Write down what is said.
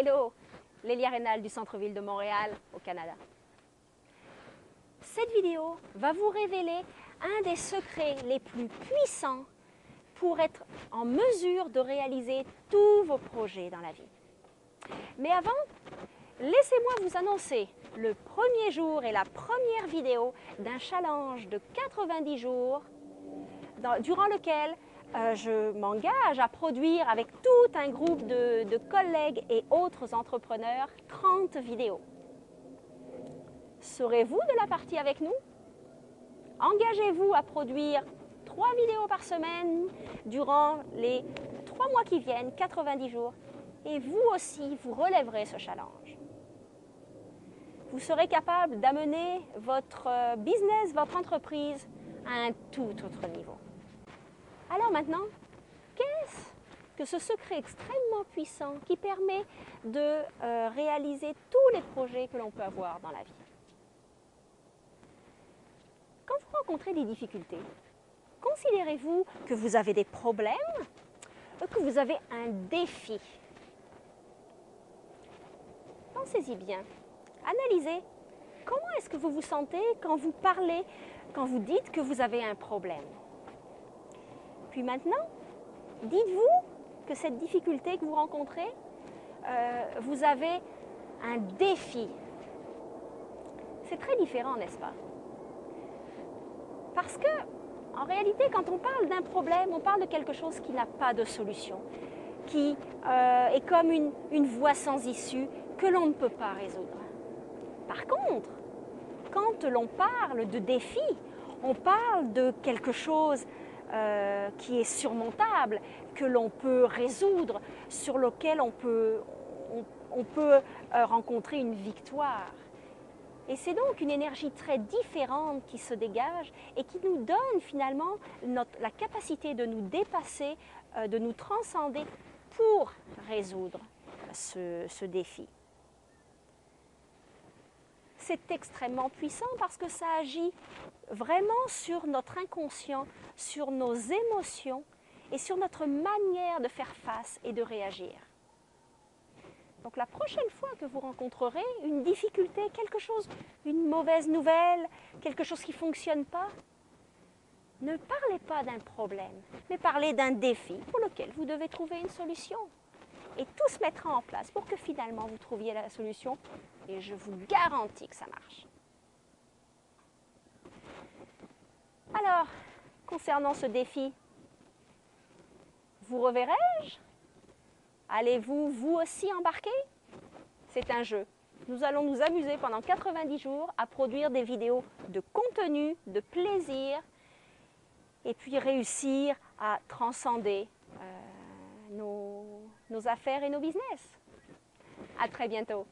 Hello, Lélia Rénal du centre-ville de Montréal, au Canada. Cette vidéo va vous révéler un des secrets les plus puissants pour être en mesure de réaliser tous vos projets dans la vie. Mais avant, laissez-moi vous annoncer le premier jour et la première vidéo d'un challenge de 90 jours durant lequel je m'engage à produire avec tout un groupe de collègues et autres entrepreneurs 30 vidéos. Serez-vous de la partie avec nous? Engagez-vous à produire 3 vidéos par semaine durant les 3 mois qui viennent, 90 jours, et vous aussi, vous relèverez ce challenge. Vous serez capable d'amener votre business, votre entreprise à un tout autre niveau. Alors maintenant, qu'est-ce que ce secret extrêmement puissant qui permet de réaliser tous les projets que l'on peut avoir dans la vie? Quand vous rencontrez des difficultés, considérez-vous que vous avez des problèmes ou que vous avez un défi? Pensez-y bien. Analysez comment est-ce que vous vous sentez quand vous parlez, quand vous dites que vous avez un problème. Puis maintenant, dites-vous que cette difficulté que vous rencontrez, vous avez un défi. C'est très différent, n'est-ce pas? Parce que, en réalité, quand on parle d'un problème, on parle de quelque chose qui n'a pas de solution, qui est comme une voie sans issue que l'on ne peut pas résoudre. Par contre, quand l'on parle de défi, on parle de quelque chose qui est surmontable, que l'on peut résoudre, sur lequel on peut rencontrer une victoire. Et c'est donc une énergie très différente qui se dégage et qui nous donne finalement la capacité de nous dépasser, de nous transcender pour résoudre ce défi. C'est extrêmement puissant parce que ça agit vraiment sur notre inconscient, sur nos émotions et sur notre manière de faire face et de réagir. Donc la prochaine fois que vous rencontrerez une difficulté, quelque chose, une mauvaise nouvelle, quelque chose qui ne fonctionne pas, ne parlez pas d'un problème, mais parlez d'un défi pour lequel vous devez trouver une solution. Et tout se mettra en place pour que finalement vous trouviez la solution et je vous garantis que ça marche. Alors, concernant ce défi, vous reverrai-je? Allez-vous, vous aussi, embarquer? C'est un jeu. Nous allons nous amuser pendant 90 jours à produire des vidéos de contenu, de plaisir, et puis réussir à transcender nos affaires et nos business. À très bientôt.